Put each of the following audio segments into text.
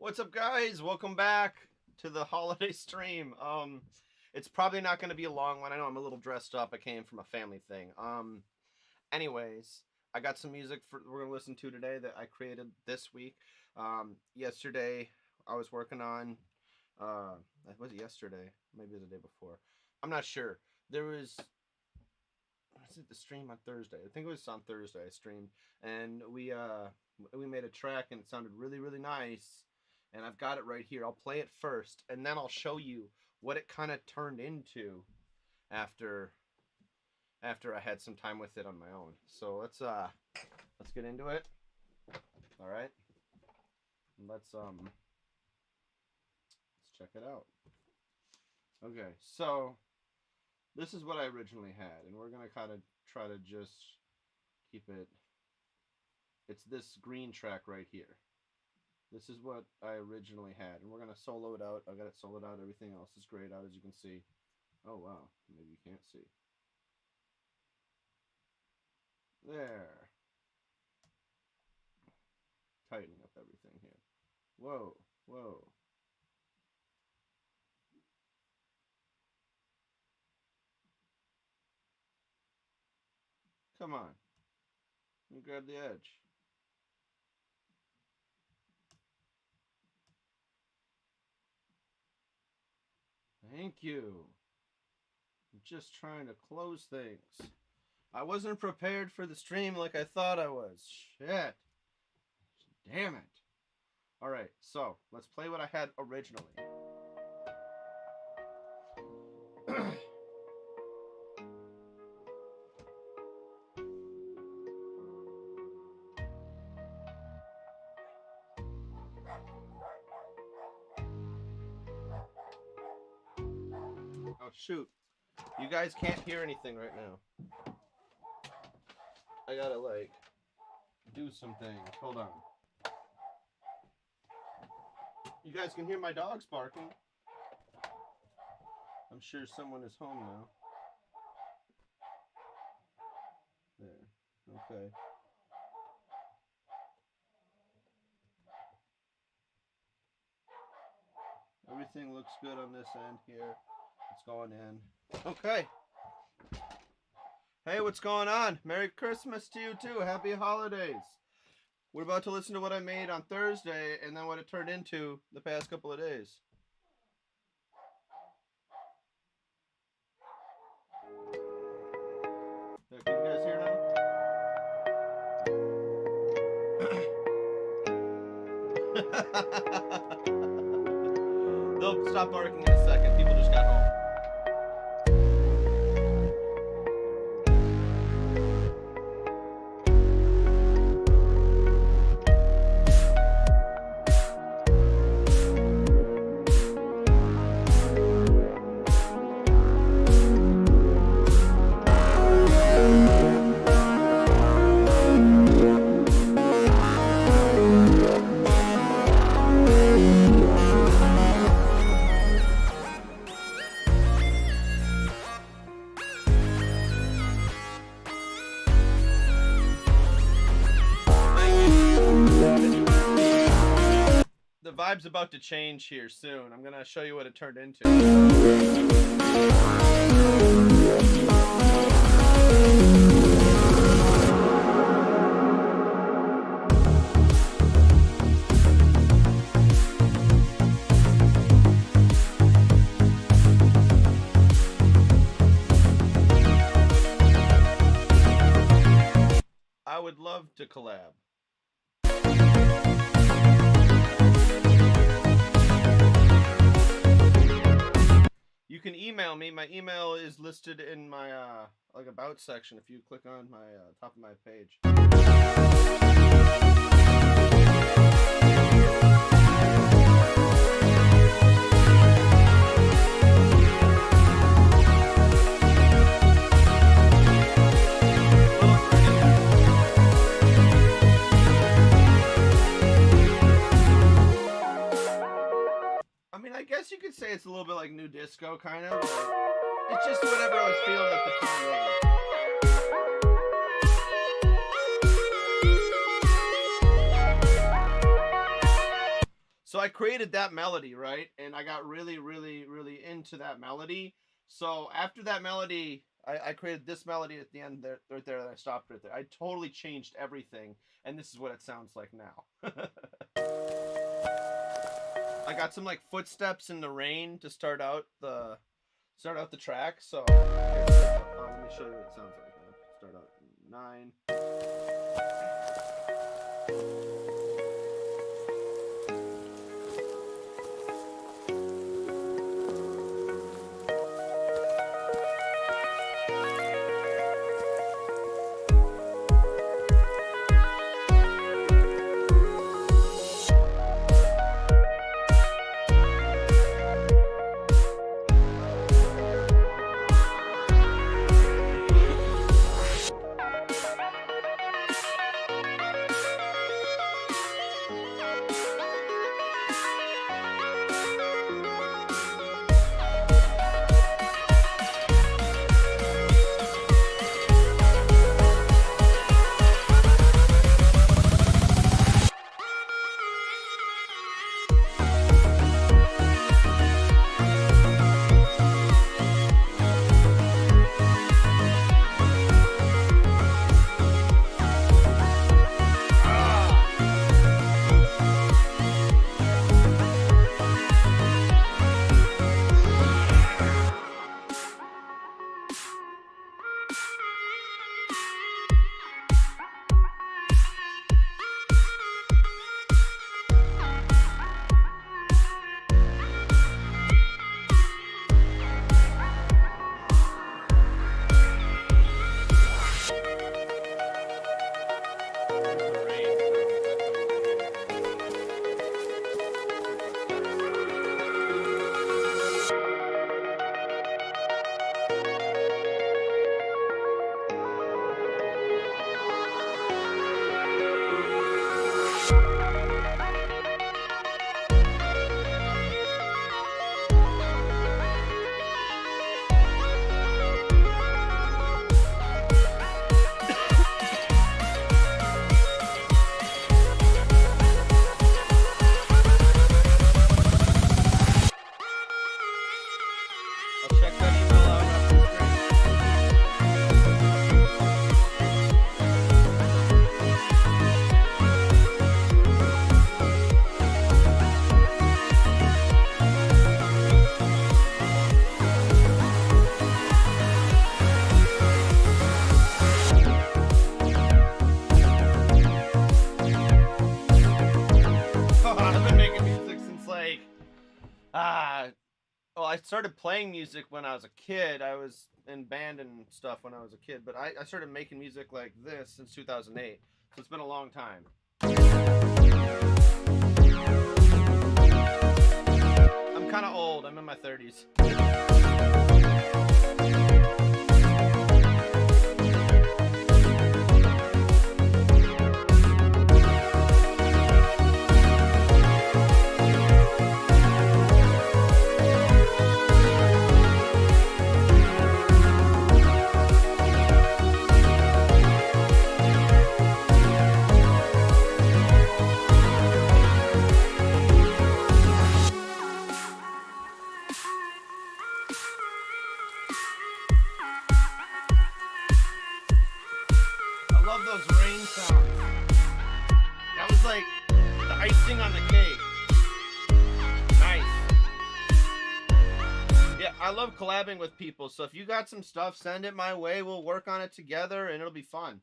What's up, guys? Welcome back to the holiday stream. It's probably not going to be a long one. I know I'm a little dressed up. I came from a family thing. Anyways, I got some music we're going to listen to today that I created this week. Yesterday, I was working on, was it yesterday? Maybe it was the day before. I'm not sure. Was it the stream on Thursday? I think it was on Thursday I streamed, and we made a track, and it sounded really, really nice. And I've got it right here. I'll play it first, and then I'll show you what it kind of turned into after I had some time with it on my own. So let's get into it. All right. Let's check it out. Okay, so this is what I originally had, and we're gonna kind of try to just keep it. It's this green track right here. This is what I originally had, and we're going to solo it out. I got it soloed out. Everything else is grayed out, as you can see. Oh, wow. Maybe you can't see. There. Tightening up everything here. Whoa, whoa. Come on. Let me grab the edge. Thank you. I'm just trying to close things. I wasn't prepared for the stream like I thought I was. Shit. Damn it. Alright, so let's play what I had originally. Oh, shoot. You guys can't hear anything right now. I gotta, do some things. Hold on. You guys can hear my dogs barking. I'm sure someone is home now. There. Okay. Everything looks good on this end here. It's going in. Okay. Hey, what's going on? Merry Christmas to you too. Happy holidays. We're about to listen to what I made on Thursday and then what it turned into the past couple of days. Can you guys hear now? They'll stop barking in a second. People just got home. The vibe's about to change here soon. I'm gonna show you what it turned into. I would love to collab. You can email me. My email is listed in my about section if you click on my top of my page. I mean, I guess you could say it's a little bit like new disco, kind of. It's just whatever I was feeling at the time. So I created that melody, right? And I got really, really, really into that melody. So after that melody, I created this melody at the end there, right there, that I stopped right there. I totally changed everything, and this is what it sounds like now. I got some like footsteps in the rain to start out the track. So let me show you what it sounds like. Start out 9. Well, I started playing music when I was a kid. I was in band and stuff when I was a kid, but I started making music like this since 2008. So it's been a long time. I'm kind of old. I'm in my 30s. I love those rain sounds. That was like the icing on the cake. Nice. Yeah, I love collabing with people, so if you got some stuff, send it my way. We'll work on it together and it'll be fun.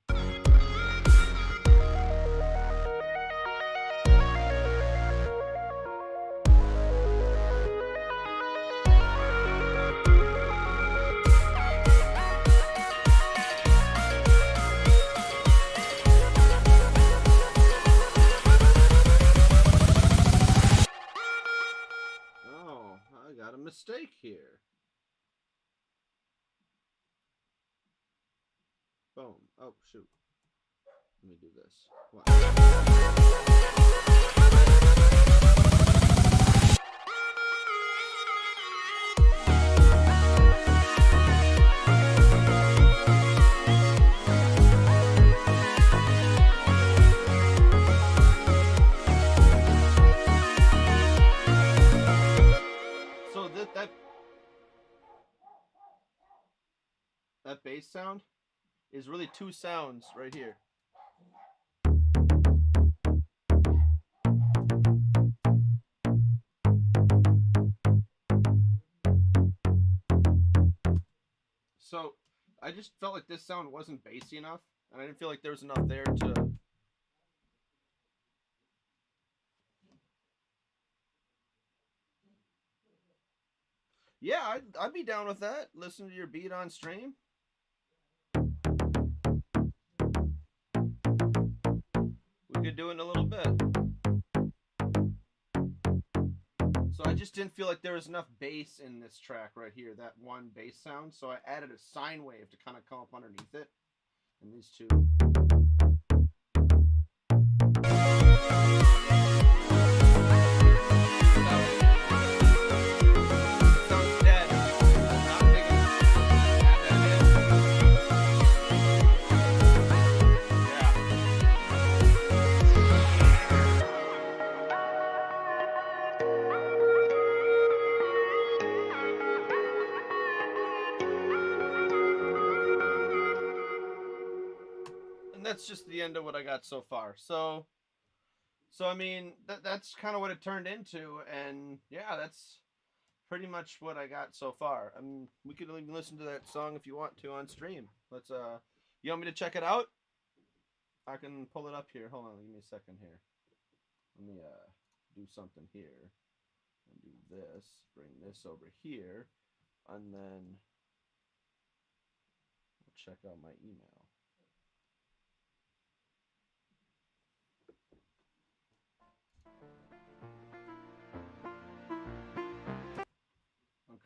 Got a mistake here. Boom. Oh, shoot. Let me do this. What? that bass sound is really two sounds right here. So I just felt like this sound wasn't bassy enough, and I didn't feel like there was enough there to. Yeah, I'd be down with that. Listen to your beat on stream. We could do it in a little bit. So I just didn't feel like there was enough bass in this track right here, that one bass sound. So I added a sine wave to kind of come up underneath it. And these two. That's just the end of what I got so far. So I mean that's kind of what it turned into, and yeah, that's pretty much what I got so far. I mean, we could even listen to that song if you want to on stream. Let's you want me to check it out? I can pull it up here. Hold on, give me a second here. Let me do something here. And do this, bring this over here, and then we'll check out my email.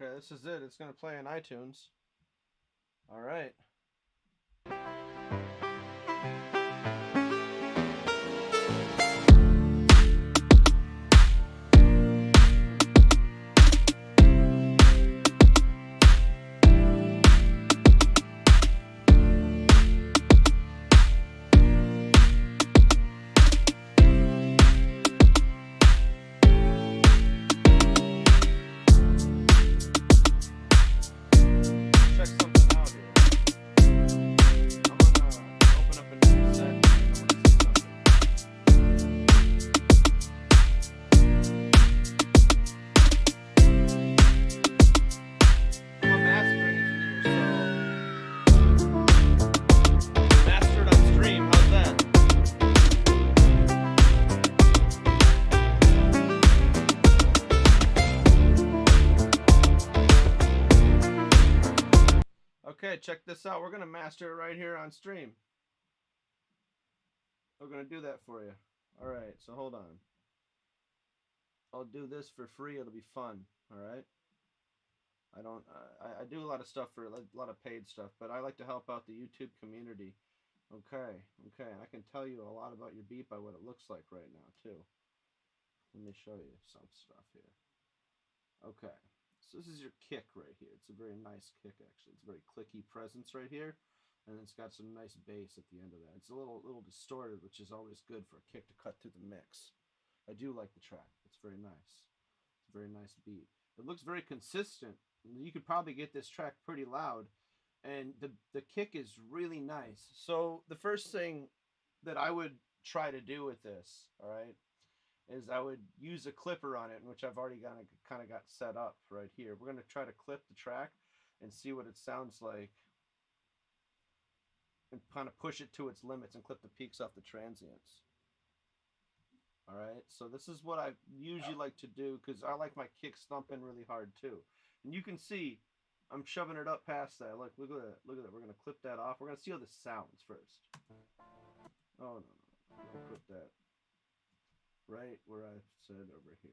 Okay, this is it. It's going to play in iTunes. All right. Okay, check this out. We're going to master it right here on stream. We're going to do that for you. All right, so hold on. I'll do this for free. It'll be fun. All right. I do a lot of stuff for a lot of paid stuff, but I like to help out the YouTube community. Okay. I can tell you a lot about your beat by what it looks like right now too. Let me show you some stuff here. Okay. So this is your kick right here. It's a very nice kick, actually. It's a very clicky presence right here, and it's got some nice bass at the end of that. It's a little distorted, which is always good for a kick to cut through the mix. I do like the track. It's very nice. It's a very nice beat. It looks very consistent. You could probably get this track pretty loud, and the kick is really nice. So the first thing that I would try to do with this, all right, is I would use a clipper on it, which I've already kind of got set up right here. We're going to try to clip the track and see what it sounds like and kind of push it to its limits and clip the peaks off the transients. All right, so this is what I usually like to do because I like my kick thumping really hard too. And you can see I'm shoving it up past that. Look at that. Look at that. We're going to clip that off. We're going to see how this sounds first. Oh, no. I'm going to put that right where I said over here.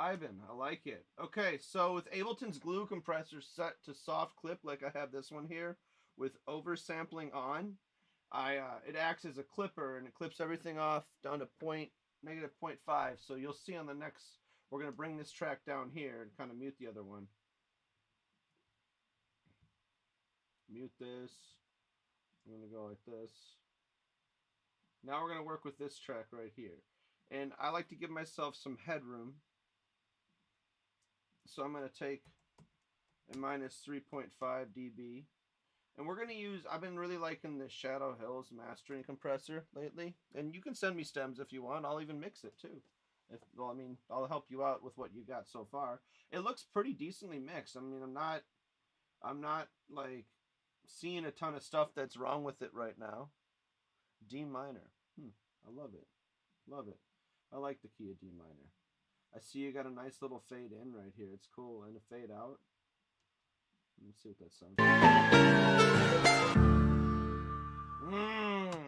Vibin', I like it. Okay, so with Ableton's glue compressor set to soft clip, like I have this one here, with oversampling on, it acts as a clipper and it clips everything off down to negative 0.5. So you'll see on the next, we're gonna bring this track down here and kind of mute the other one. Mute this. I'm gonna go like this. Now we're gonna work with this track right here, and I like to give myself some headroom. So I'm gonna take a minus 3.5 dB. And we're going to use, I've been really liking the Shadow Hills mastering compressor lately. And you can send me stems if you want. I'll even mix it too. Well, I mean, I'll help you out with what you got so far. It looks pretty decently mixed. I mean, I'm not like seeing a ton of stuff that's wrong with it right now. D minor. I love it. Love it. I like the key of D minor. I see you got a nice little fade in right here. It's cool. And a fade out. Let me see what that sounds like.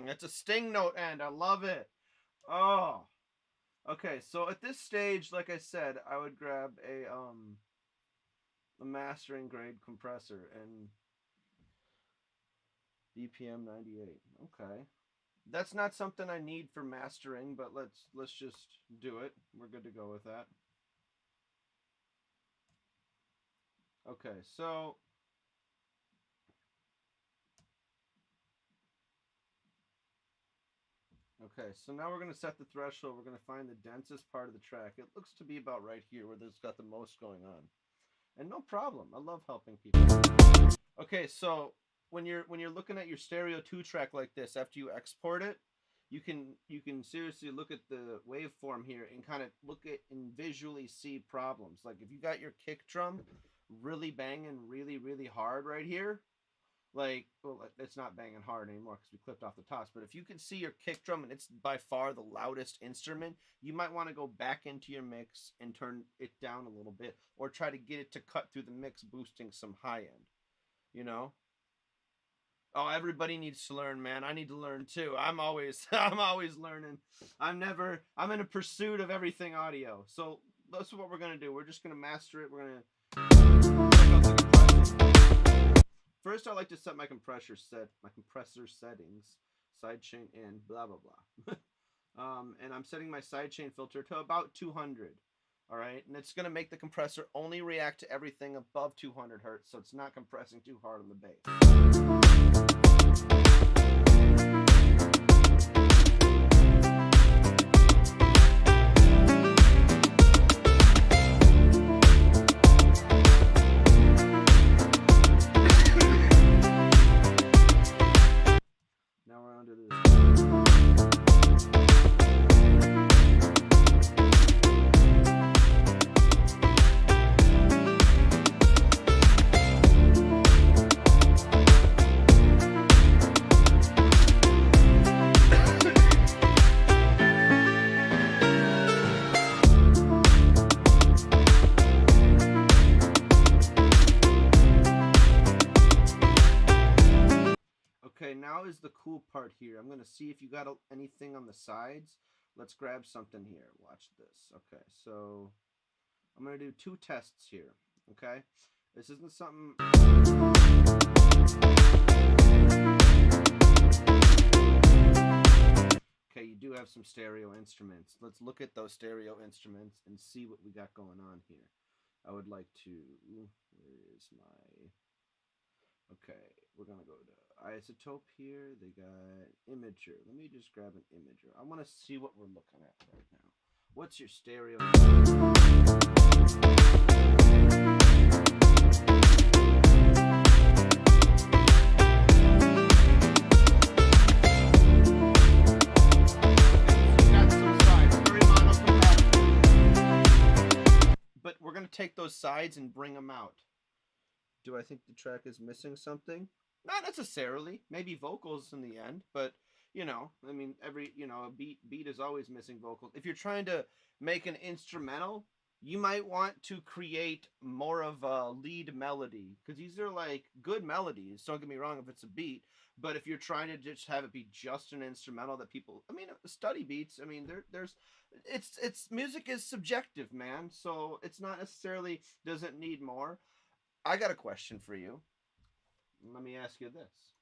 It's a sting note end. I love it. Oh. Okay, so at this stage, like I said, I would grab a mastering grade compressor and BPM 98. Okay. That's not something I need for mastering, but let's just do it. We're good to go with that. Okay, so now we're going to set the threshold. We're going to find the densest part of the track. It looks to be about right here where there's got the most going on. And no problem. I love helping people. Okay, so when you're looking at your stereo 2 track like this, after you export it, you can seriously look at the waveform here and kind of look at and visually see problems. Like if you got your kick drum really banging really, really hard right here, like, well, it's not banging hard anymore because we clipped off the tops, but if you can see your kick drum and it's by far the loudest instrument, you might want to go back into your mix and turn it down a little bit, or try to get it to cut through the mix, boosting some high end, you know? Oh, everybody needs to learn, man. I need to learn too. I'm always learning. I'm in a pursuit of everything audio. So that's what we're gonna do. We're just gonna master it. We're gonna check out the compressor. First, I like to set my compressor settings, sidechain in, blah blah blah. And I'm setting my sidechain filter to about 200. All right, and it's gonna make the compressor only react to everything above 200 hertz, so it's not compressing too hard on the bass. Now we're under this. Okay, now is the cool part here. I'm going to see if you got anything on the sides. Let's grab something here. Watch this. Okay, so I'm going to do 2 tests here. Okay, this isn't something... Okay, you do have some stereo instruments. Let's look at those stereo instruments and see what we got going on here. I would like to... Where is my... Okay, we're going to go to isotope here. They got imager. Let me just grab an imager. I want to see what we're looking at right now. What's your stereo? But we're going to take those sides and bring them out. Do I think the track is missing something? Not necessarily. Maybe vocals in the end, but you know, I mean, a beat is always missing vocals. If you're trying to make an instrumental, you might want to create more of a lead melody, because these are like good melodies. Don't get me wrong if it's a beat, but if you're trying to just have it be just an instrumental that people, I mean, study beats. I mean, it's music is subjective, man. So it's not necessarily doesn't need more. I got a question for you. Let me ask you this.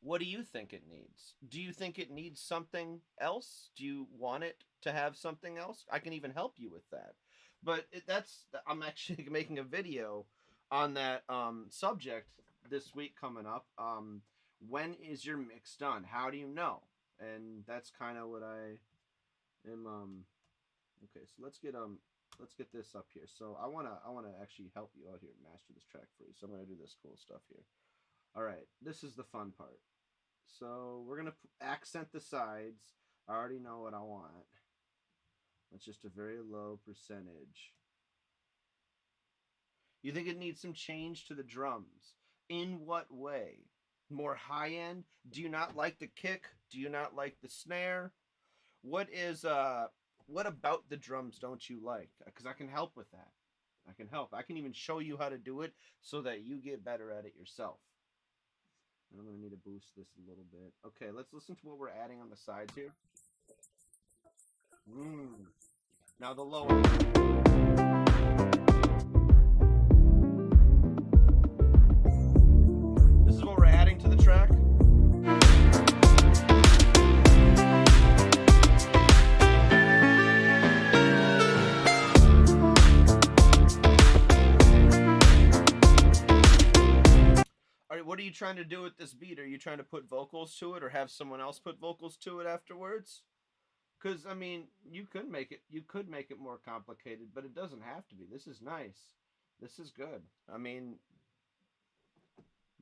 What do you think it needs? Do you think it needs something else? Do you want it to have something else? I can even help you with that. But I'm actually making a video on that subject this week coming up. When is your mix done? How do you know? And that's kind of what I am. Okay, so let's get this up here. So I wanna actually help you out here, master this track for you. So I'm gonna do this cool stuff here. All right, this is the fun part. So we're gonna accent the sides. I already know what I want. It's just a very low percentage. You think it needs some change to the drums? In what way? More high end? Do you not like the kick? Do you not like the snare? What about the drums don't you like? Because I can help with that. I can help. I can even show you how to do it so that you get better at it yourself. And I'm going to need to boost this a little bit. Okay, let's listen to what we're adding on the sides here. Now the low end. This is what we're adding to the track. What are you trying to do with this beat? Are you trying to put vocals to it or have someone else put vocals to it afterwards? Because I mean, you could make it more complicated, but it doesn't have to be. This is nice. This is good. I mean,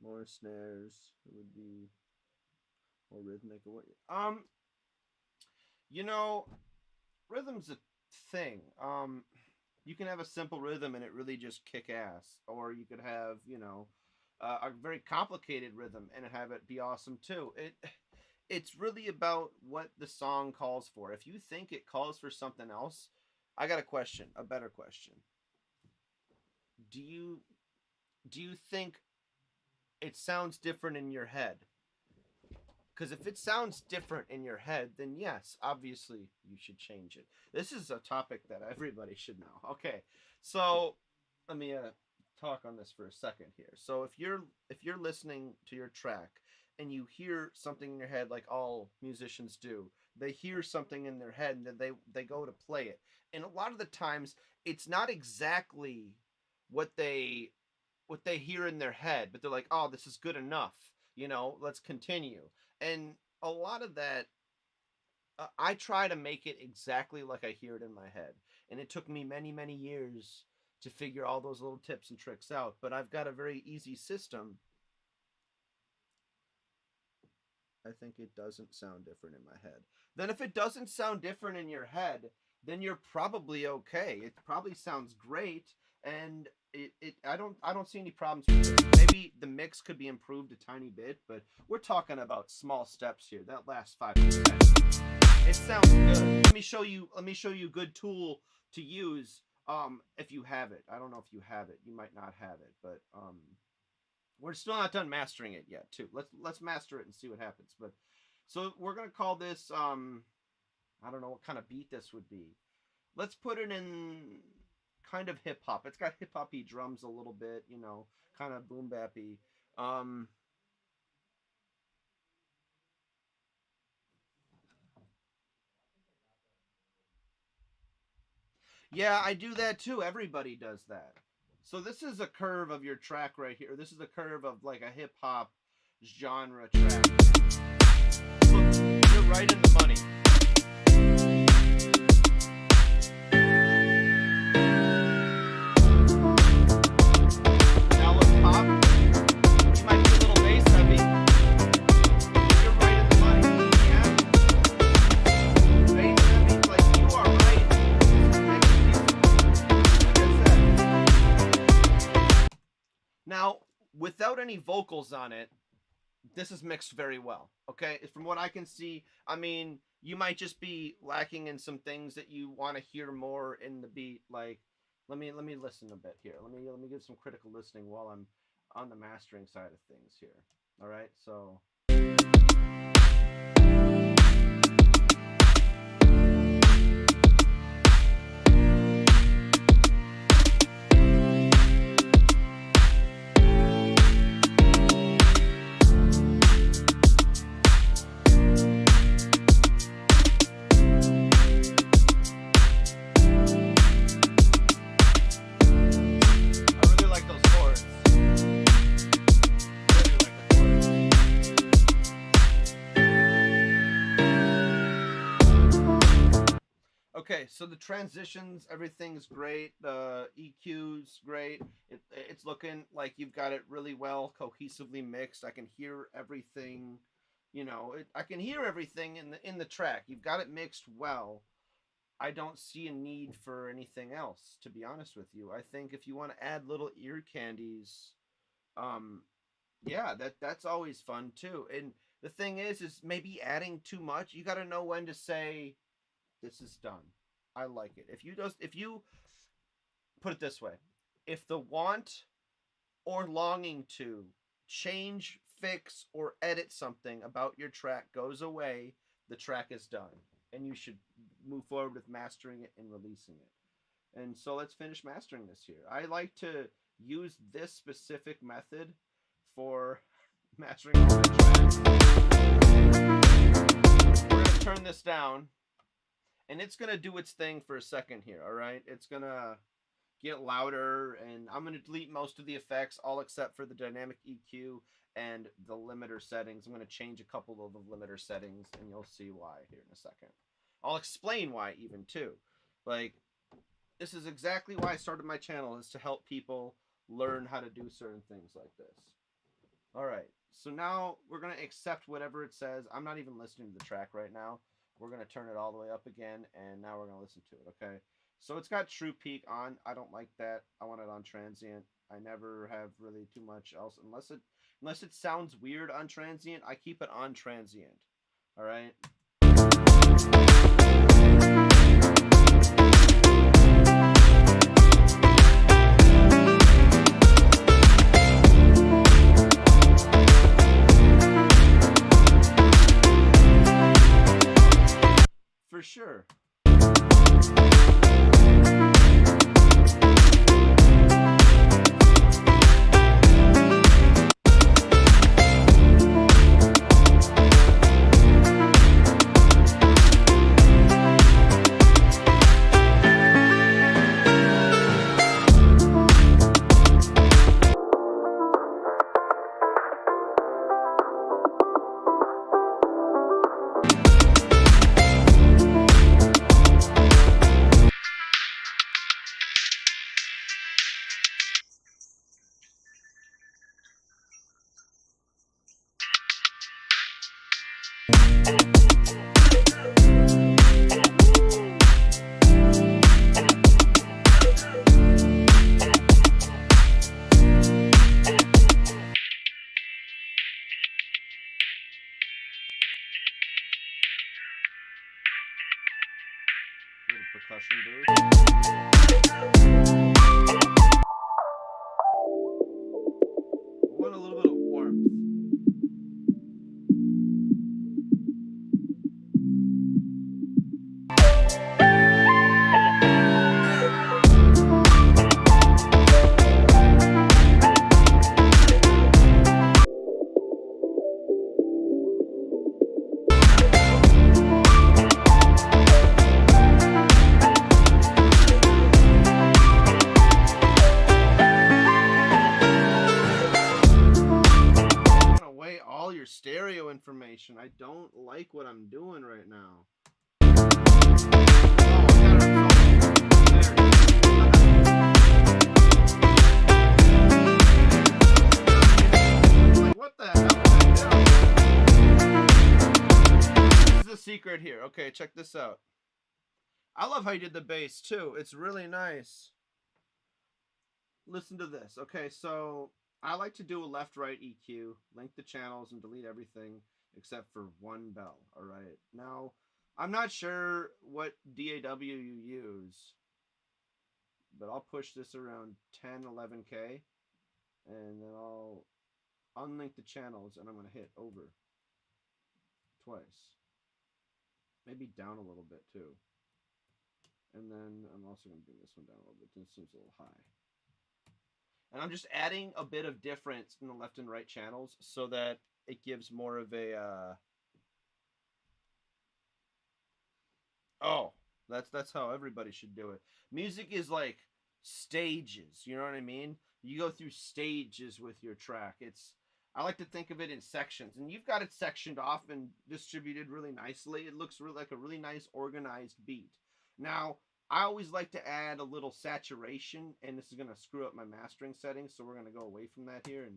more snares. It would be more rhythmic. You know, rhythm's a thing. You can have a simple rhythm and it really just kick ass, or you could have, a very complicated rhythm and have it be awesome too. It's really about what the song calls for. If you think it calls for something else, I got a better question. Do you think it sounds different in your head? Because if it sounds different in your head, then yes, obviously you should change it. This is a topic that everybody should know. Okay, so let me talk on this for a second here. So if you're listening to your track and you hear something in your head, like all musicians do, they hear something in their head and then they go to play it. And a lot of the times it's not exactly what they hear in their head, but they're like, oh, this is good enough, let's continue. And a lot of that, I try to make it exactly like I hear it in my head. And it took me many, many years to figure all those little tips and tricks out. But I've got a very easy system. I think it doesn't sound different in my head. Then if it doesn't sound different in your head, then you're probably okay. It probably sounds great, and I don't see any problems with it. Maybe the mix could be improved a tiny bit, but we're talking about small steps here. That last 5%. It sounds good. Let me show you a good tool to use if you have it. I don't know if you have it. You might not have it, but we're still not done mastering it yet, too. Let's master it and see what happens. But so we're gonna call this I don't know what kind of beat this would be. Let's put it in kind of hip hop. It's got hip hoppy drums a little bit, kind of boom bappy. Yeah, I do that too. Everybody does that. So this is a curve of your track right here. This is a curve of like a hip hop genre track. Look, you're right in the money. Now let's pop. You might be a little bass heavy. You're right in the money. Yeah. Bass heavy, like you are right. Now, without any vocals on it, this is mixed very well, okay? From what I can see, I mean, you might just be lacking in some things that you want to hear more in the beat. Like, let me listen a bit here. Let me give some critical listening while I'm on the mastering side of things here. All right, so. Okay, so the transitions, everything's great. The EQ's great. It's looking like you've got it really well cohesively mixed. I can hear everything. I can hear everything in the track. You've got it mixed well. I don't see a need for anything else, to be honest with you. I think if you want to add little ear candies, um, yeah, that's always fun too. And the thing is maybe adding too much. You got to know when to say this is done. I like it. If you put it this way, if the want or longing to change, fix, or edit something about your track goes away, the track is done, and you should move forward with mastering it and releasing it. And so let's finish mastering this here. I like to use this specific method for mastering all my tracks. We're gonna turn this down, and it's gonna do its thing for a second here. All right, it's gonna get louder, and I'm gonna delete most of the effects, all except for the dynamic EQ and the limiter settings. I'm gonna change a couple of the limiter settings, and you'll see why here in a second. I'll explain why even too. Like, this is exactly why I started my channel, is to help people learn how to do certain things like this. All right, so now we're gonna accept whatever it says. I'm not even listening to the track right now. We're gonna turn it all the way up again, and now we're gonna listen to it, okay? So it's got true peak on. I don't like that. I want it on transient. I never have really too much else, unless it sounds weird on transient, I keep it on transient. All right. For sure. Little percussion boost. Want a little bit of warmth. Stereo information. I don't like what I'm doing right now. Like, what the hell am I doing? This is the secret here. Okay, check this out. I love how you did the bass too. It's really nice. Listen to this. Okay, so I like to do a left-right EQ, link the channels, and delete everything except for one bell, all right? Now, I'm not sure what DAW you use, but I'll push this around 10, 11K, and then I'll unlink the channels, and I'm going to hit over twice. Maybe down a little bit, too. And then I'm also going to bring this one down a little bit. This seems a little high. And I'm just adding a bit of difference in the left and right channels so that it gives more of a that's how everybody should do it. Music is like stages, you know what I mean? You go through stages with your track. I like to think of it in sections, and you've got it sectioned off and distributed really nicely. It looks really like a really nice organized beat. Now, I always like to add a little saturation, and this is going to screw up my mastering settings, so we're going to go away from that here.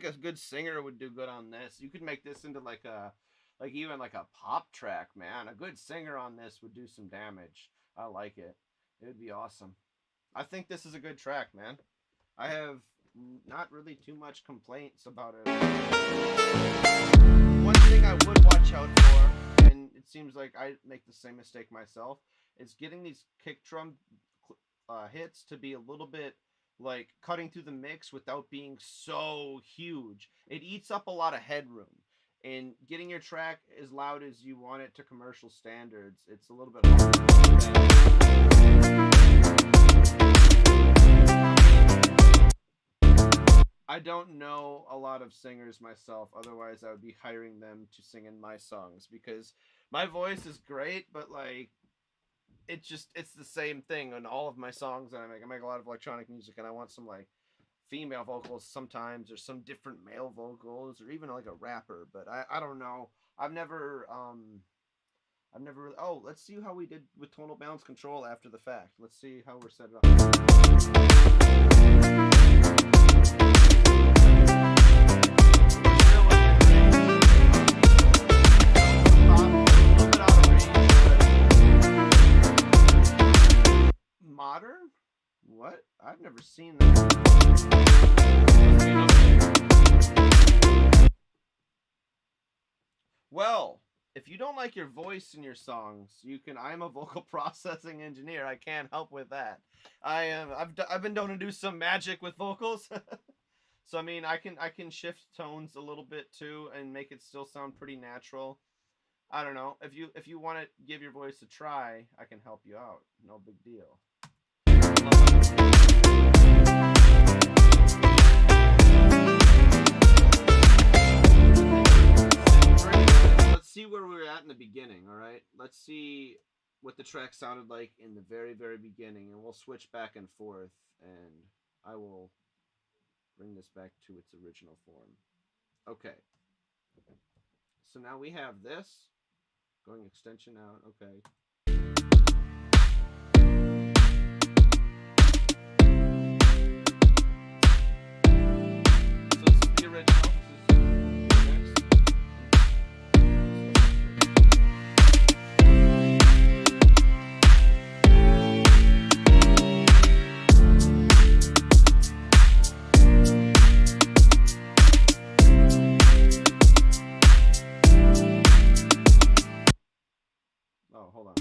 A good singer would do good on this. You could make this into like even like a pop track, man. A good singer on this would do some damage. I like it. It would be awesome. I think this is a good track, man. I have not really too much complaints about it. One thing I would watch out for, and it seems like I make the same mistake myself, is getting these kick drum hits to be a little bit like cutting through the mix without being so huge. It eats up a lot of headroom. And getting your track as loud as you want it to commercial standards, it's a little bit I don't know a lot of singers myself, otherwise I would be hiring them to sing in my songs, because my voice is great, but like it's the same thing on all of my songs that I make. I make a lot of electronic music, and I want some like female vocals sometimes, or some different male vocals, or even like a rapper. But I don't know. I've never really. Oh, let's see how we did with tonal balance control after the fact. Let's see how we're set up. Modern? What? I've never seen that. Well, if you don't like your voice in your songs, you can. I'm a vocal processing engineer. I can't help with that. I am. I've been known to do some magic with vocals. So I mean, I can shift tones a little bit too and make it still sound pretty natural. I don't know. If you want to give your voice a try, I can help you out. No big deal. Let's see where we were at in the beginning, all right? Let's see what the track sounded like in the very, very beginning, and we'll switch back and forth, and I will bring this back to its original form. Okay. So now we have this going extension out. Okay. So this is the original. Oh, hold on.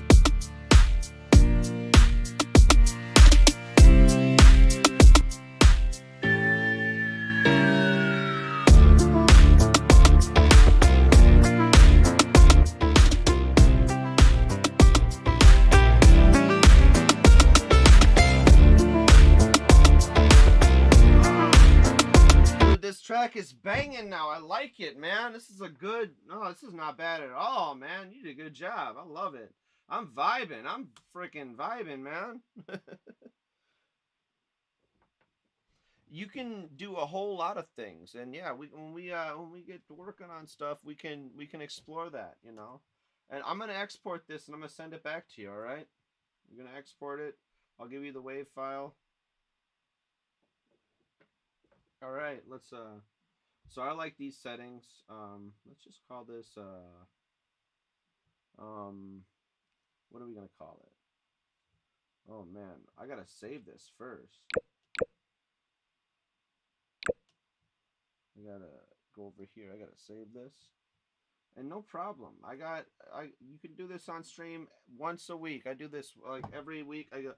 This track is banging now. I like it, man. This is a good. No, this is not bad at all, man. You did a good job. I love it. I'm vibing. I'm freaking vibing, man. You can do a whole lot of things, and yeah, when we get working on stuff, we can explore that, you know. And I'm gonna export this, and I'm gonna send it back to you. All right? You're gonna export it. I'll give you the WAV file. All right, let's so I like these settings. Let's just call this what are we gonna call it? Oh man, I gotta save this first. I gotta go over here. I gotta save this. And no problem. I you can do this on stream once a week. I do this like every week. I think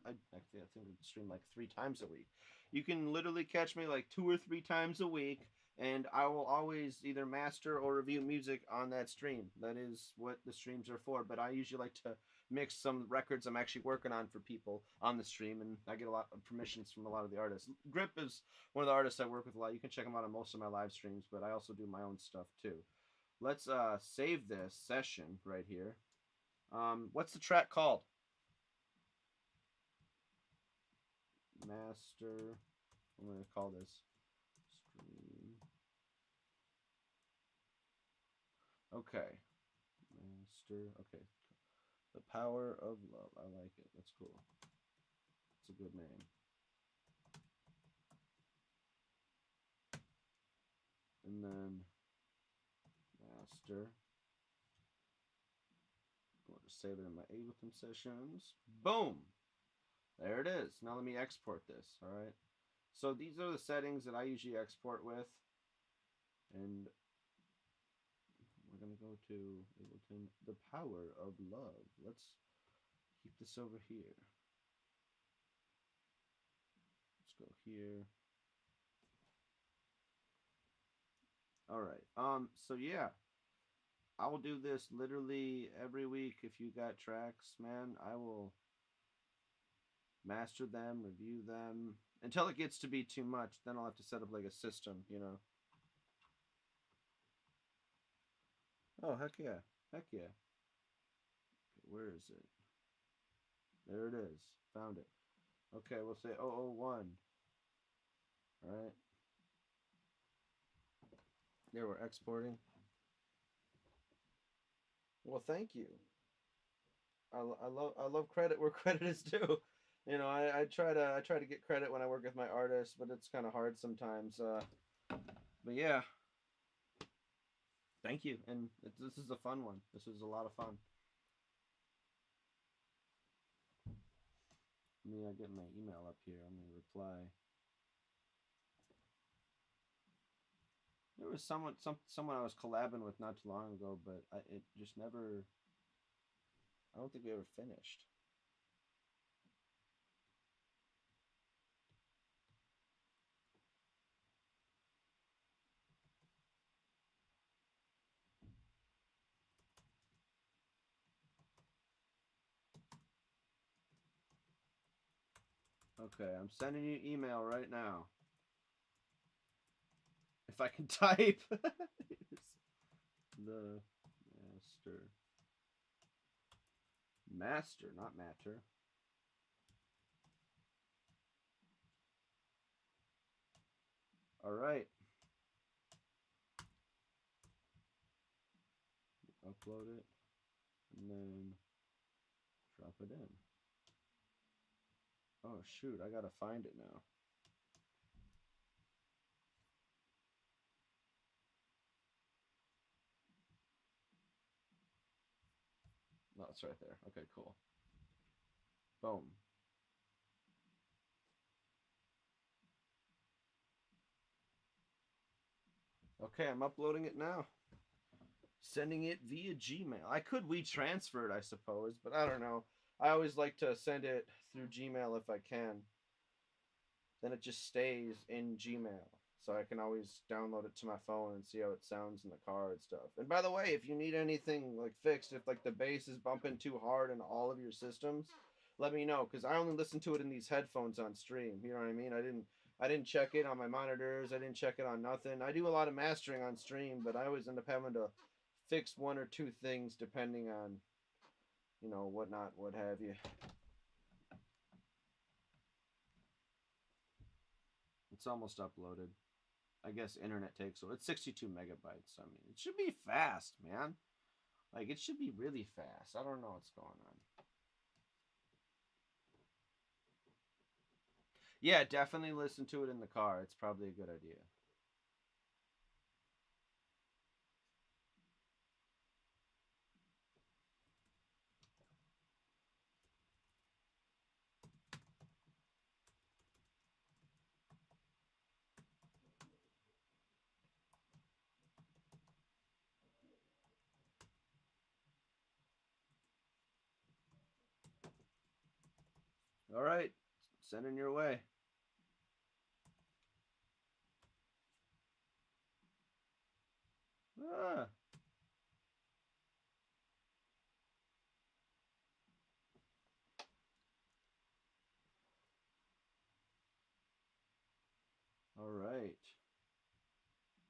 I stream like 3 times a week. You can literally catch me like 2 or 3 times a week, and I will always either master or review music on that stream. That is what the streams are for. But I usually like to mix some records I'm actually working on for people on the stream, and I get a lot of permissions from a lot of the artists. Grip is one of the artists I work with a lot. You can check him out on most of my live streams, but I also do my own stuff too. Let's save this session right here. What's the track called? Master. I'm gonna call this stream. Okay. Master. Okay. The Power of Love. I like it. That's cool. It's a good name. And then Master. I'm going to save it in my Ableton sessions. Boom. There it is. Now let me export this. All right. So these are the settings that I usually export with. And we're going to go to Ableton, The Power of Love. Let's keep this over here. Let's go here. All right. So yeah, I will do this literally every week. If you got tracks, man, I will master them, review them until it gets to be too much. Then I'll have to set up like a system, you know. Oh, heck yeah. Heck yeah. Okay, where is it? There it is. Found it. Okay, we'll say 001. All right. There, we're exporting. Well, thank you. I love credit where credit is due. You know, I try to get credit when I work with my artists, but it's kind of hard sometimes. But yeah, thank you. And this is a fun one. This is a lot of fun. Let me get my email up here. I'm gonna reply. There was someone I was collabing with not too long ago, but it just never. I don't think we ever finished. Okay, I'm sending you email right now. If I can type. The master. Master, not matter. All right. Upload it and then drop it in. Oh shoot, I gotta find it now. No, it's right there. Okay, cool. Boom. Okay, I'm uploading it now. Sending it via Gmail. I could WeTransfer it, I suppose, but I don't know. I always like to send it through Gmail if I can. Then it just stays in Gmail. So I can always download it to my phone and see how it sounds in the car and stuff. And by the way, if you need anything like fixed, if like the bass is bumping too hard in all of your systems, let me know, because I only listen to it in these headphones on stream. You know what I mean? I didn't check it on my monitors. I didn't check it on nothing. I do a lot of mastering on stream, but I always end up having to fix one or two things depending on, you know, whatnot, what have you. It's almost uploaded. I guess internet takes, so it's 62 megabytes. I mean, it should be fast, man. Like, it should be really fast. I don't know what's going on. Yeah, definitely listen to it in the car. It's probably a good idea. All right, sending your way. Ah. All right.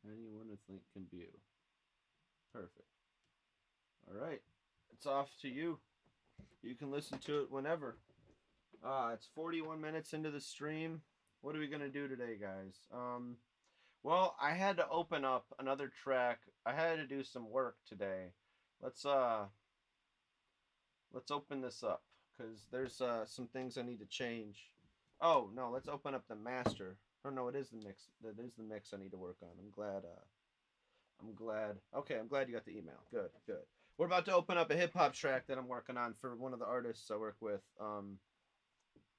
Anyone with link can view. Perfect. All right. It's off to you. You can listen to it whenever. It's 41 minutes into the stream. What are we gonna do today, guys? Well, I had to open up another track. I had to do some work today. Let's let's open this up because there's some things I need to change. Oh no, let's open up the master. Oh no, it is the mix. That is the mix I need to work on. I'm glad. I'm glad. Okay, I'm glad you got the email. Good, good. We're about to open up a hip hop track that I'm working on for one of the artists I work with.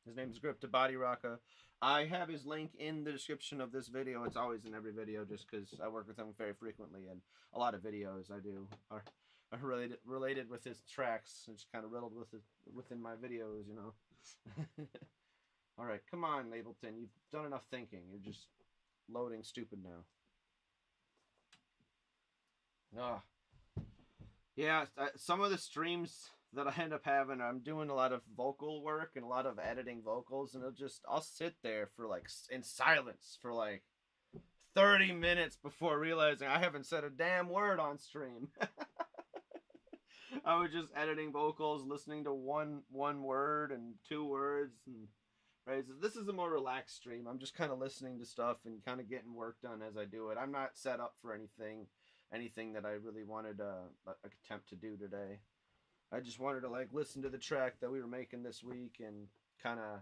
His name is Bodyrocka. I have his link in the description of this video. It's always in every video just because I work with him very frequently, and a lot of videos I do are related with his tracks. It's kind of riddled with it within my videos, you know. All right, come on, Ableton. You've done enough thinking. You're just loading stupid now. Ah, yeah. Some of the streams that I end up having, I'm doing a lot of vocal work and a lot of editing vocals, and I'll sit there for like in silence for like 30 minutes before realizing I haven't said a damn word on stream. I was just editing vocals, listening to one word and 2 words, and right. So this is a more relaxed stream. I'm just kind of listening to stuff and kind of getting work done as I do it. I'm not set up for anything that I really wanted to attempt to do today. I just wanted to like listen to the track that we were making this week and kind of,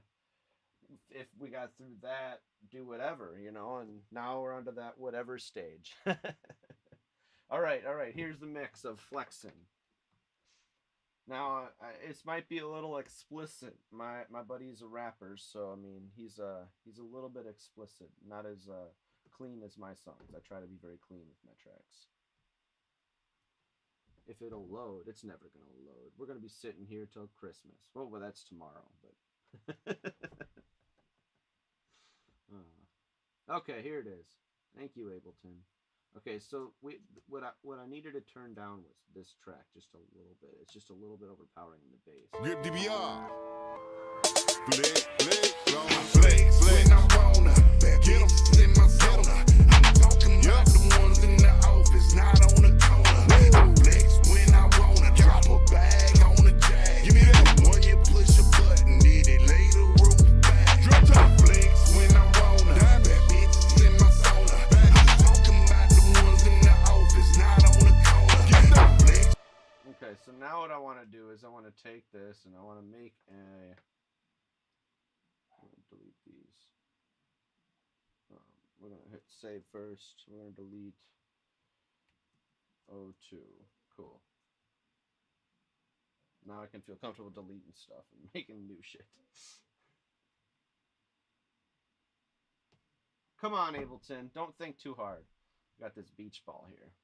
if we got through that, do whatever, you know. And now we're onto that whatever stage. All right. Here's the mix of flexing. Now, it might be a little explicit. My buddy's a rapper, so I mean, he's a little bit explicit, not as clean as my songs. I try to be very clean with my tracks. If it'll load, it's never gonna load. We're gonna be sitting here till Christmas. Well, that's tomorrow, but okay, here it is. Thank you, Ableton. Okay, so what I needed to turn down was this track just a little bit. It's just a little bit overpowering in the bass. Grip DBR. Flex, when I wanna. Get 'em in my zona. I'm talking about the ones in the office, not on the corner. I flex when I wanna. Drop a bag on the jag. Give me that. When you push a button, did it lay the roof back? Drop top. Flex when I wanna. Bad bitches in my zona. I'm talking about the ones in the office, not on the corner. Get that. Flex. Okay, so now what I want to do is I want to take this and I want to make delete these. We're going to hit save first. We're going to delete O2. Cool. Now I can feel comfortable deleting stuff and making new shit. Come on, Ableton. Don't think too hard. Got this beach ball here.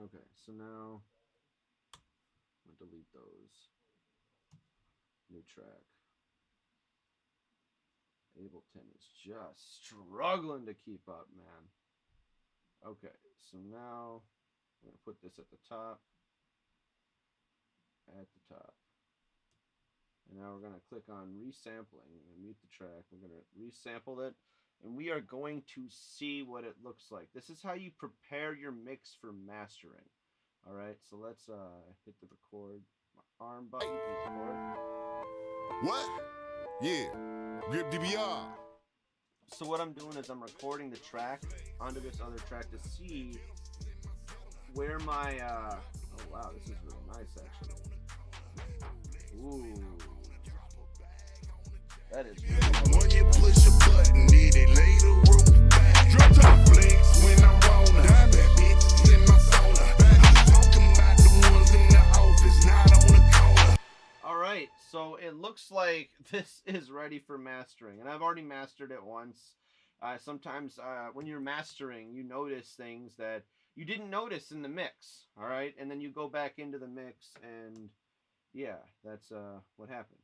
Okay, so now I'm gonna delete those. New track. Ableton is just struggling to keep up, man. Okay, so now I'm gonna put this at the top. At the top. And now we're gonna click on resampling and mute the track. We're gonna resample it. And we are going to see what it looks like. This is how you prepare your mix for mastering. All right, so let's hit the record arm button. Record. What? Yeah, Grip DBR. So what I'm doing is I'm recording the track onto this other track to see where my oh wow, this is really nice actually. Ooh. That is really When you push a button, did it lay the roof back? Drop top. Flex when I wanna. Bad bitches in my zona. I'm talking about the ones in the office, not on the corner. Alright, so it looks like this is ready for mastering, and I've already mastered it once. Sometimes when you're mastering, you notice things that you didn't notice in the mix, all right? And then you go back into the mix, and yeah, that's what happened.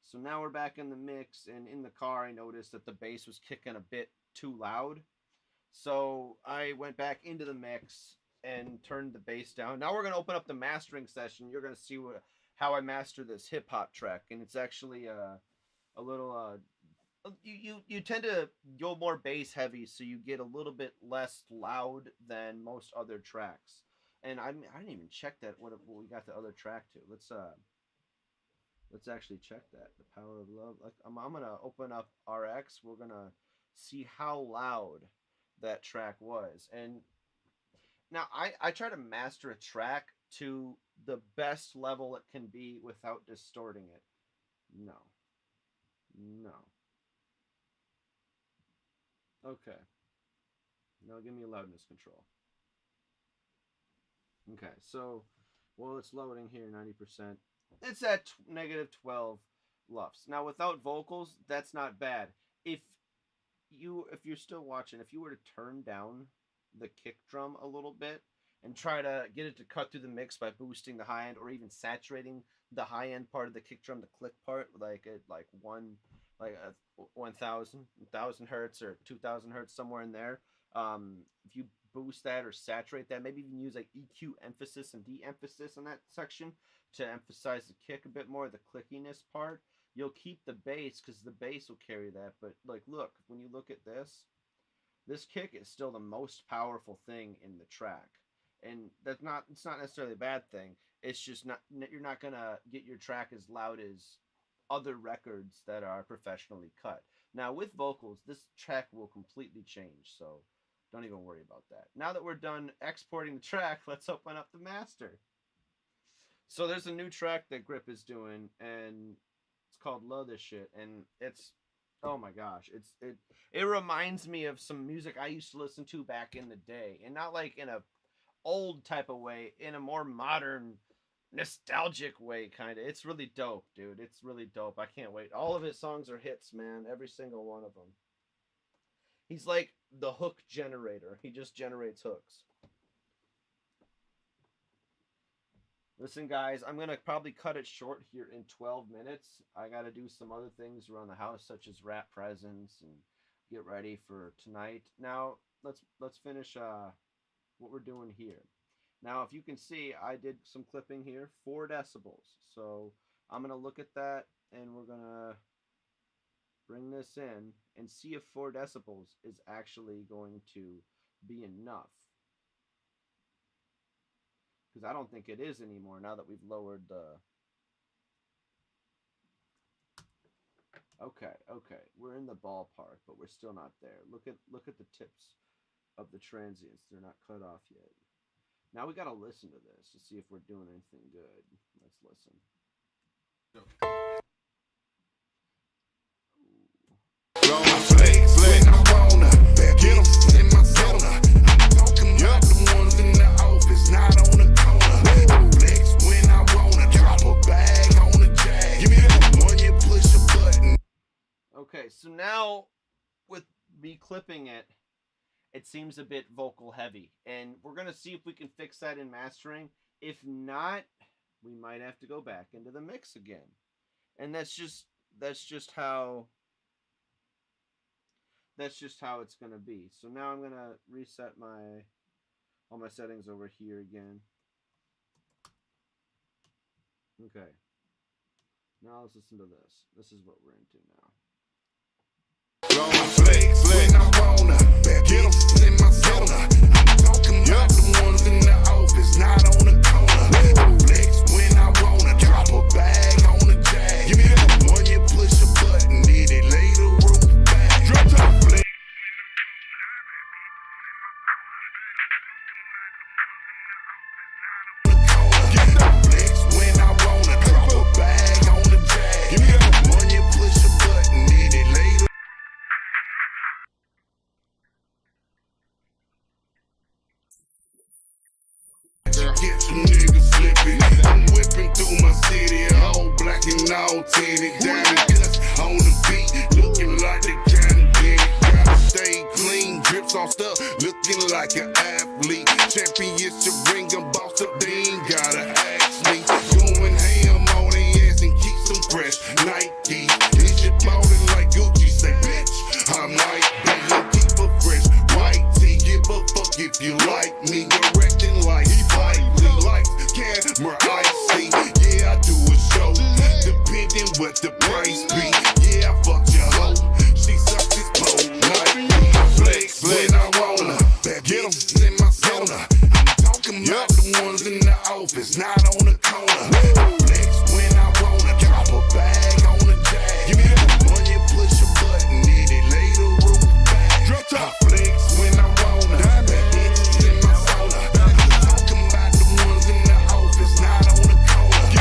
So now we're back in the mix, and in the car I noticed that the bass was kicking a bit too loud. So I went back into the mix and turned the bass down. Now we're gonna open up the mastering session. You're gonna see how I master this hip hop track, and it's actually a little you tend to go more bass heavy, so you get a little bit less loud than most other tracks. And I didn't even check that what we got the other track to. Let's actually check that. The Power of Love. Like I'm gonna open up RX. We're gonna see how loud that track was. And now I try to master a track to the best level it can be without distorting it. No. Okay. Now give me a loudness control. Okay, so while it's loading here, 90%. It's at negative 12 LUFS. Now without vocals, that's not bad. If you're still watching, if you were to turn down the kick drum a little bit and try to get it to cut through the mix by boosting the high end or even saturating the high end part of the kick drum, the click part, like a 1000 hertz or 2000 hertz, somewhere in there. If you boost that or saturate that, maybe even use like EQ emphasis and de-emphasis on that section to emphasize the kick a bit more, the clickiness part, you'll keep the bass because the bass will carry that. But like, look, when you look at this kick is still the most powerful thing in the track, and it's not necessarily a bad thing. It's just you're not gonna get your track as loud as other records that are professionally cut. Now with vocals, this track will completely change, so don't even worry about that. Now that we're done exporting the track, let's open up the master. So there's a new track that Grip is doing, and it's called Love This Shit, and it's, oh my gosh, it reminds me of some music I used to listen to back in the day, and not like in a old type of way, in a more modern, nostalgic way, kind of. It's really dope, dude. It's really dope. I can't wait. All of his songs are hits, man. Every single one of them. He's like the hook generator. He just generates hooks. Listen, guys, I'm going to probably cut it short here in 12 minutes. I got to do some other things around the house, such as wrap presents and get ready for tonight. Now, let's finish what we're doing here. Now, if you can see, I did some clipping here, 4 decibels. So I'm going to look at that, and we're going to bring this in and see if 4 decibels is actually going to be enough. Because I don't think it is anymore now that we've lowered the... Okay, we're in the ballpark, but we're still not there. Look at the tips of the transients. They're not cut off yet. Now we gotta listen to this to see if we're doing anything good. Let's listen. Okay, so now with me clipping it, it seems a bit vocal heavy, and we're gonna see if we can fix that in mastering. If not, we might have to go back into the mix again, and that's just how it's gonna be. So now I'm gonna reset all my settings over here again. Okay, now let's listen to this. This is what we're into now. When I wanna get 'em in my zona. I'm talking about the ones in the office, not on the corner. I flex when I wanna drop a bag on the jag. Give me that one, you push a button, did it lay the roof back. Drop top flex. Get that flex when I wanna drop a bag on the jag. Give me that one, you push a button, did it lay the get some niggas slipping. I'm whipping through my city, all black and all tinted. Diamond cuts on the beat, looking like the kind of get it. Gotta stay clean, drips on stuff, look looking like an athlete. Championship ring, I'm bossed up, they ain't gotta ask me. Going ham on their ass and keep them fresh. Nike, is your ballin' like Gucci? Say, bitch, I might be and keep a fresh white tee. Give a fuck if you like me. Directing like slightly lights, camera, I see. Yeah, I do a show, depending what the price be. Yeah, I fucked your hoe. She sucked this pole like me. Flex when I wanna. Get 'em in my sauna. I'm talking about the ones in the office, not on the corner. Flex when I wanna. Drop a bag on the jag. Give me that. When you push a button, it lay the roof back. Drop top. I flex when I wanna. Bad bitches in my sauna. I'm talking about the ones in the office, not on the corner.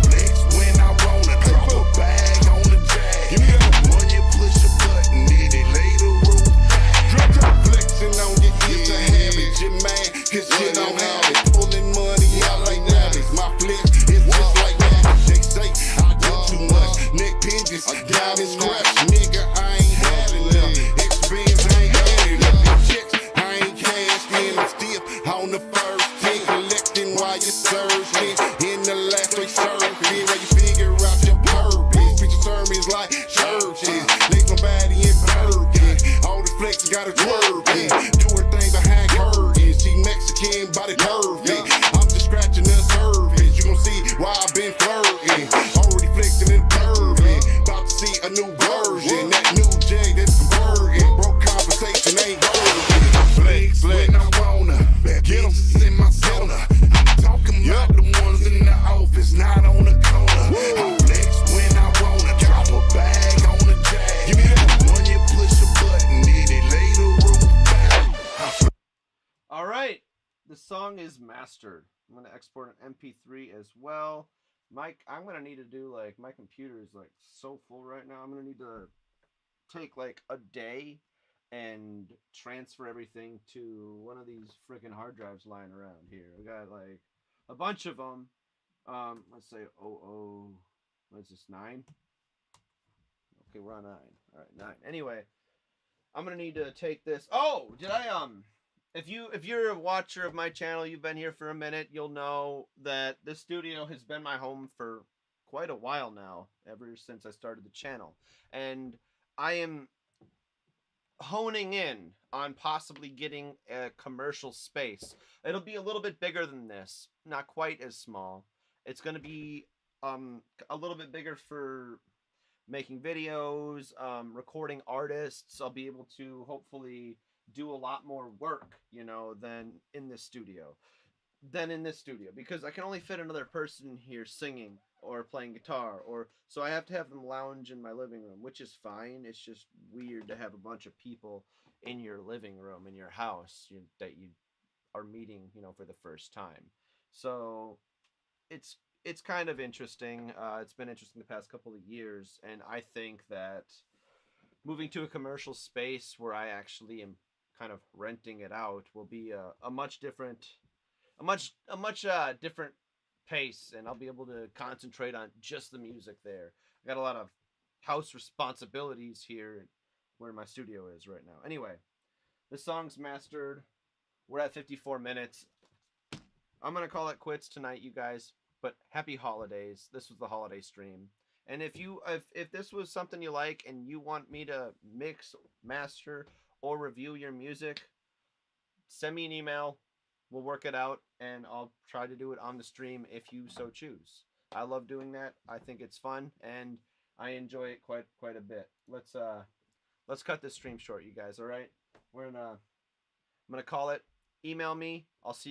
Flex when I wanna. Drop a bag on the jag. Give me that. When you push a button, it lay the roof back. Drop top. Flexing on you is a habit, you mad, cause you don't have it. Pulling money out like rabbits. My flex is just like magic. They say I do too much. Neck pinches, diamond scratch. Nigga, I ain't had enough. Experience, I ain't had enough. Checks, I ain't cashed in. I'm still on the first team. Collecting while you searching. In the last week surfing. While you figure out your purpose. Preaching sermons like churches. Lace my body in Birkin. All the flex got a twerking. Doing things behind curtains. She Mexican, body perfect. I'm just scratching the surface. You gon' see why I've been flirting. Already flexing in bourbon. About to see a new version. That new J that's converting. Broke conversation ain't working. Flex when I wanna. Get 'em in my sauna. I'm talking about the ones in the office, not on the corner. I flex when I wanna. Drop a bag on the jag. Give me that. When you push a button, it lay the roof back. All right, the song is mastered. I'm gonna export an MP3 as well. Mike, I'm gonna need to do like my computer is like so full right now. I'm gonna need to take like a day and transfer everything to one of these freaking hard drives lying around here. I got like a bunch of them. Let's say what is this, 9? Okay, we're on 9. All right, 9. Anyway, I'm gonna need to take this. Oh, did I if you're a watcher of my channel, you've been here for a minute, you'll know that this studio has been my home for quite a while now, ever since I started the channel. And I am honing in on possibly getting a commercial space. It'll be a little bit bigger than this, not quite as small. It's going to be a little bit bigger for making videos, recording artists. I'll be able to hopefully do a lot more work, than in this studio. Because I can only fit another person here singing or playing guitar, or so I have to have them lounge in my living room, which is fine. It's just weird to have a bunch of people in your living room in your house that you are meeting, for the first time. So it's kind of interesting. It's been interesting the past couple of years, and I think that moving to a commercial space where I actually am kind of renting it out will be a much different different pace, and I'll be able to concentrate on just the music there. I got a lot of house responsibilities here where my studio is right now. Anyway, the song's mastered. We're at 54 minutes. I'm gonna call it quits tonight, you guys. But happy holidays. This was the holiday stream. And if this was something you like and you want me to mix, master, or review your music, send me an email. We'll work it out, and I'll try to do it on the stream if you so choose. I love doing that. I think it's fun, and I enjoy it quite a bit. Let's cut this stream short, you guys. All right, I'm gonna call it. Email me. I'll see you